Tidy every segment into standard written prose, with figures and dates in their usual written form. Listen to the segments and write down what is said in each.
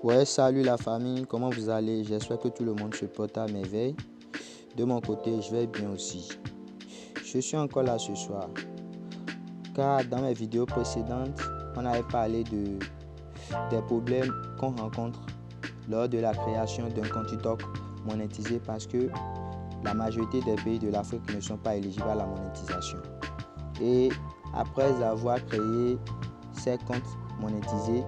Ouais, salut la famille, comment vous allez? J'espère que tout le monde se porte à merveille. De mon côté, je vais bien aussi. Je suis encore là ce soir, car dans mes vidéos précédentes, on avait parlé des problèmes qu'on rencontre lors de la création d'un compte TikTok monétisé parce que la majorité des pays de l'Afrique ne sont pas éligibles à la monétisation. Et après avoir créé ces comptes monétisés,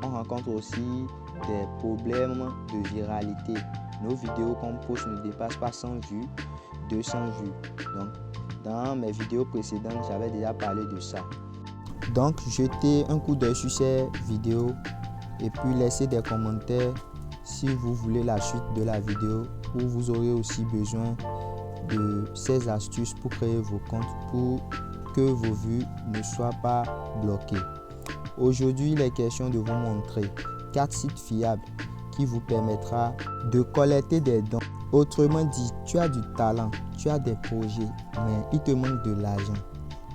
on rencontre aussi des problèmes de viralité. Nos vidéos qu'on poste ne dépassent pas 100 vues, 200 vues. Donc, dans mes vidéos précédentes, j'avais déjà parlé de ça. Donc, jetez un coup d'œil sur ces vidéos et puis laissez des commentaires si vous voulez la suite de la vidéo, ou vous aurez aussi besoin de ces astuces pour créer vos comptes pour que vos vues ne soient pas bloquées. Aujourd'hui, il est question de vous montrer 4 sites fiables qui vous permettra de collecter des dons. Autrement dit, tu as du talent, tu as des projets, mais il te manque de l'argent.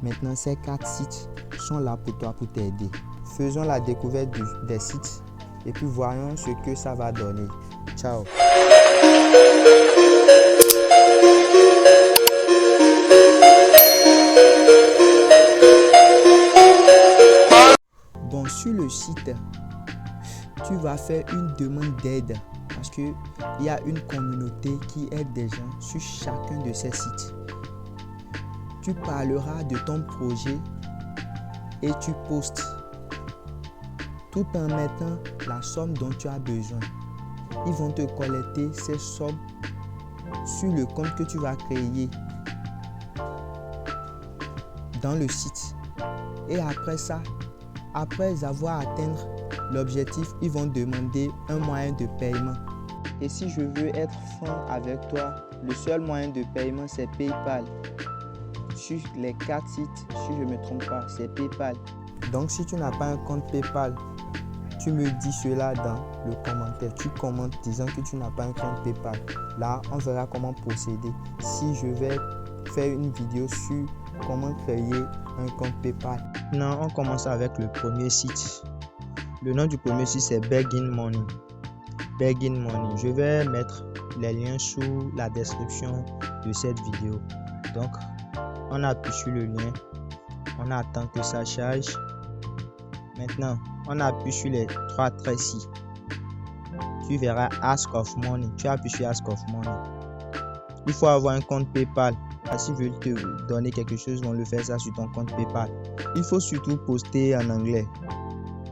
Maintenant, ces 4 sites sont là pour toi, pour t'aider. Faisons la découverte des sites et puis voyons ce que ça va donner. Ciao! Bon, sur le site, tu vas faire une demande d'aide parce qu'il y a une communauté qui aide des gens sur chacun de ces sites. Tu parleras de ton projet et tu postes tout en mettant la somme dont tu as besoin. Ils vont te collecter ces sommes sur le compte que tu vas créer dans le site. Et après ça, après avoir atteint l'objectif, ils vont demander un moyen de paiement. Et si je veux être franc avec toi, le seul moyen de paiement, c'est PayPal. Sur les 4 sites, si je ne me trompe pas, c'est PayPal. Donc si tu n'as pas un compte PayPal, tu me dis cela dans le commentaire. Tu commentes disant que tu n'as pas un compte PayPal. Là, on verra comment procéder. Si je vais faire une vidéo sur comment créer un compte PayPal. Maintenant, on commence avec le premier site. Le nom du premier site, c'est Begging Money. Begging Money. Je vais mettre les liens sous la description de cette vidéo. Donc, on appuie sur le lien. On attend que ça charge. Maintenant, on appuie sur les 3 traits ici. Tu verras Ask of Money. Tu appuies sur Ask of Money. Il faut avoir un compte PayPal. S'ils veulent te donner quelque chose, ils vont le faire ça sur ton compte PayPal. Il faut surtout poster en anglais.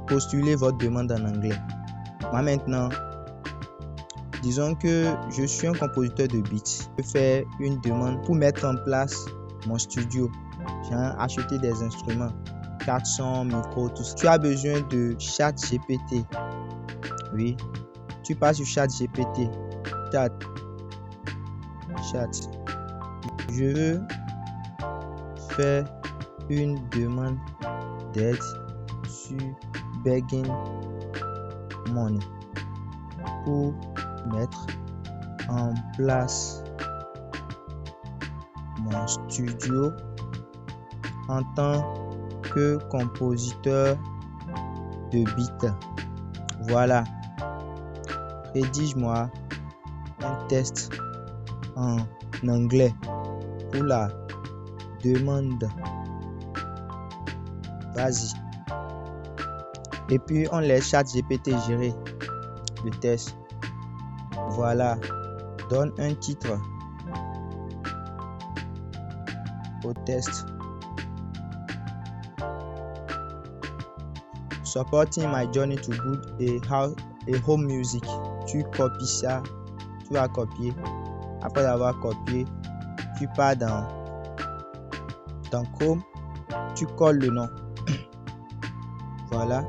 Postulez votre demande en anglais. Moi maintenant, disons que je suis un compositeur de beats. Je fais une demande pour mettre en place mon studio. J'ai acheté des instruments, 400 micros, tout ça. Tu as besoin de ChatGPT. Oui, tu passes sur ChatGPT. Chat. Je veux faire une demande d'aide sur Begging Money pour mettre en place mon studio en tant que compositeur de beats. Voilà. Rédige-moi un test en anglais pour la demande. Vas-y. Et puis on laisse ChatGPT gérer le test. Voilà. Donne un titre au test. Supporting my journey to build a home music. Tu copies ça. Tu vas copier. Après avoir copié, tu pars dans Chrome. Tu colles le nom. Voilà.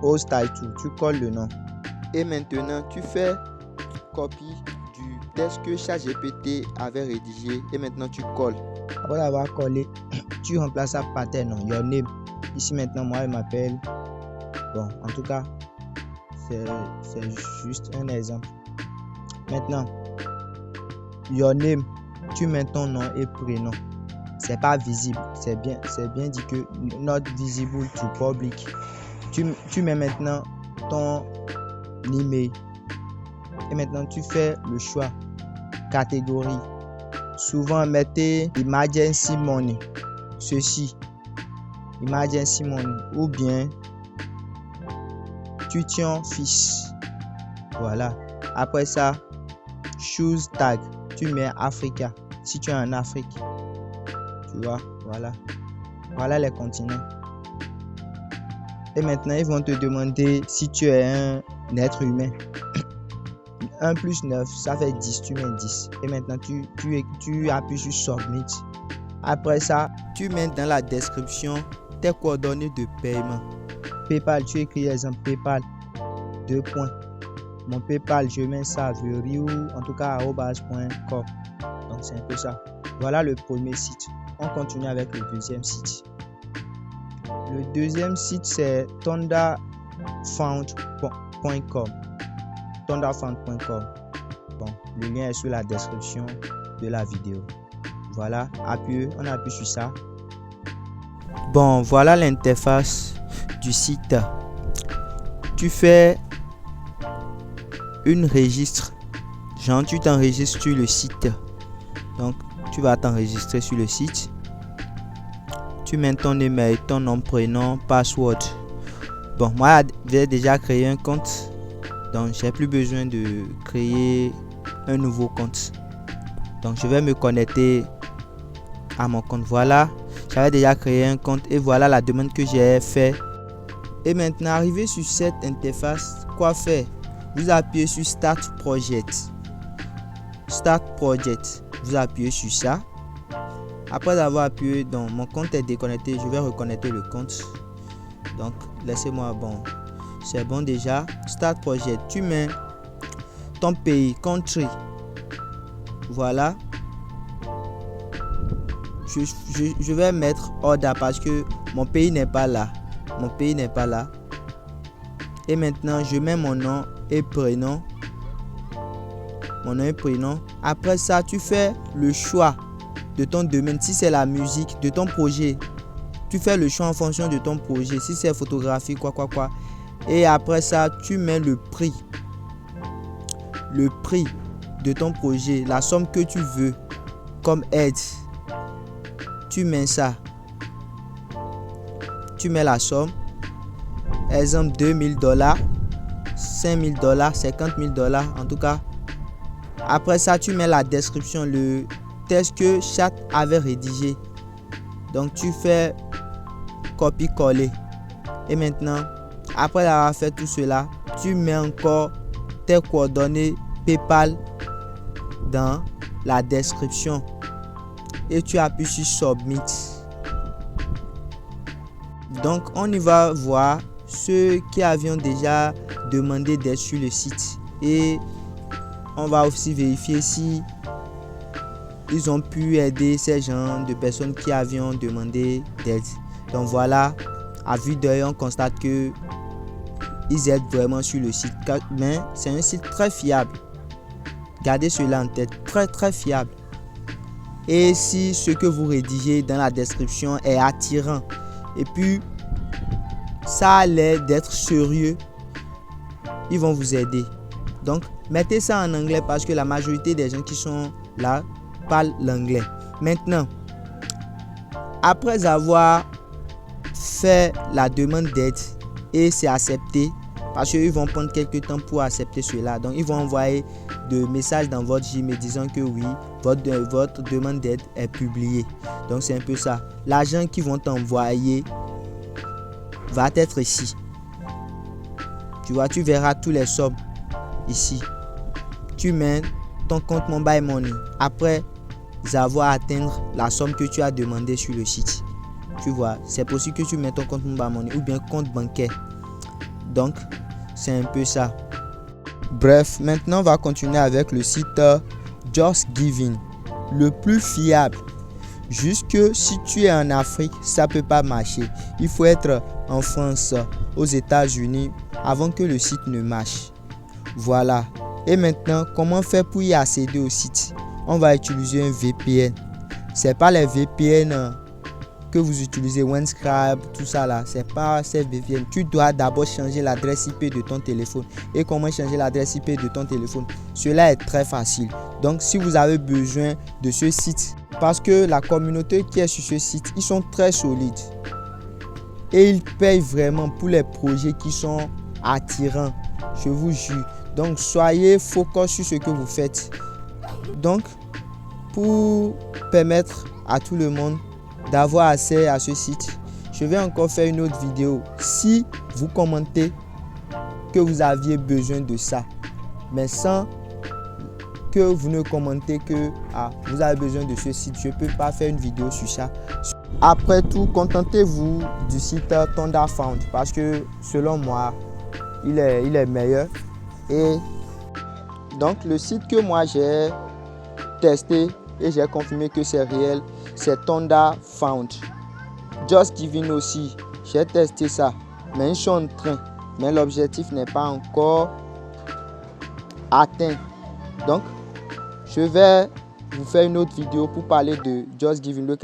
Host title, tu colles le nom. Et maintenant, tu fais copie du texte que ChatGPT avait rédigé et maintenant tu colles. Après avoir collé, tu remplaces ça par tes noms, your name. Ici maintenant, moi, je m'appelle. Bon, en tout cas, c'est juste un exemple. Maintenant, your name, tu mets ton nom et prénom. C'est pas visible, c'est bien dit que not visible to public. Tu mets maintenant ton email. Et maintenant, tu fais le choix. Catégorie. Souvent, mettez emergency money. Ceci. Emergency money. Ou bien, tuition fils. Voilà. Après ça, choose tag. Tu mets Africa. Si tu es en Afrique. Tu vois, voilà. Voilà les continents. Et maintenant, ils vont te demander si tu es un être humain. 1 plus 9, ça fait 10. Tu mets 10. Et maintenant, tu appuies sur Submit. Après ça, tu mets dans la description tes coordonnées de paiement. PayPal, tu écris exemple PayPal. 2 points. Mon PayPal, je mets ça vers en tout cas @.com. Donc, c'est un peu ça. Voilà le premier site. On continue avec le deuxième site. Le deuxième site, c'est thunderfund.com. thunderfund.com. Bon, le lien est sur la description de la vidéo. Voilà, on appuie sur ça. Bon, voilà l'interface du site. Tu fais une registre. Genre, tu t'enregistres sur le site. Donc, tu vas t'enregistrer sur le site. Tu mets ton email, ton nom, prénom, password. Bon, moi, j'ai déjà créé un compte. Donc, j'ai plus besoin de créer un nouveau compte. Donc, je vais me connecter à mon compte. Voilà, j'avais déjà créé un compte et voilà la demande que j'ai fait. Et maintenant, arrivé sur cette interface, quoi faire? Vous appuyez sur Start Project. Start Project. Vous appuyez sur ça. Après avoir appuyé, donc mon compte est déconnecté, je vais reconnecter le compte. Donc, laissez-moi, bon, c'est bon déjà. Start Project. Tu mets ton pays, country. Voilà. Je vais mettre order parce que mon pays n'est pas là. Mon pays n'est pas là. Et maintenant, je mets mon nom et prénom. Mon nom et prénom. Après ça, tu fais le choix de ton domaine. Si c'est la musique, de ton projet. Tu fais le choix en fonction de ton projet. Si c'est photographie, quoi. Et après ça, tu mets le prix. Le prix de ton projet. La somme que tu veux comme aide. Tu mets ça. Tu mets la somme. Exemple, $2000, $5000, $50,000 en tout cas. Après ça, tu mets la description, le texte que Chat avait rédigé. Donc, tu fais copier-coller. Et maintenant, après avoir fait tout cela, tu mets encore tes coordonnées PayPal dans la description. Et tu appuies sur Submit. Donc, on y va voir ceux qui avaient déjà demandé d'être sur le site. Et on va aussi vérifier si ils ont pu aider ces gens de personnes qui avaient demandé d'aide. Donc voilà, à vue d'œil, on constate que ils aident vraiment sur le site. Mais c'est un site très fiable. Gardez cela en tête, très fiable. Et si ce que vous rédigez dans la description est attirant et puis ça a l'air d'être sérieux, ils vont vous aider. Donc, mettez ça en anglais parce que la majorité des gens qui sont là parlent l'anglais. Maintenant, après avoir fait la demande d'aide et c'est accepté, parce qu'ils vont prendre quelques temps pour accepter cela. Donc, ils vont envoyer des messages dans votre Gmail disant que oui, votre demande d'aide est publiée. Donc, c'est un peu ça. L'argent qu'ils vont t'envoyer va être ici. Tu vois, tu verras tous les sommes ici. Tu mets ton compte Mobile Money après avoir atteint la somme que tu as demandé sur le site. Tu vois, c'est possible que tu mets ton compte Mobile Money ou bien compte bancaire. Donc, c'est un peu ça. Bref, maintenant on va continuer avec le site Just Giving, le plus fiable. Juste que si tu es en Afrique, ça peut pas marcher. Il faut être en France, aux États-Unis avant que le site ne marche. Voilà. Et maintenant, comment faire pour y accéder au site? On va utiliser un VPN. C'est pas les VPN que que vous utilisez, OneScribe, tout ça là, c'est pas SafeVPN. Tu dois d'abord changer l'adresse IP de ton téléphone. Et comment changer l'adresse IP de ton téléphone? Cela est très facile. Donc si vous avez besoin de ce site, parce que la communauté qui est sur ce site, ils sont très solides. Et ils payent vraiment pour les projets qui sont attirants. Je vous jure. Donc soyez focus sur ce que vous faites. Donc pour permettre à tout le monde d'avoir accès à ce site, je vais encore faire une autre vidéo. Si vous commentez que vous aviez besoin de ça, mais sans que vous ne commentez que vous avez besoin de ce site, je ne peux pas faire une vidéo sur ça. Après tout, contentez-vous du site ThunderFound parce que selon moi, il est meilleur. Et donc le site que moi j'ai testé et j'ai confirmé que c'est réel, c'est ThunderFound. JustGiving aussi, j'ai testé ça, mais je suis en train, mais l'objectif n'est pas encore atteint. Donc je vais vous faire une autre vidéo pour parler de JustGiving.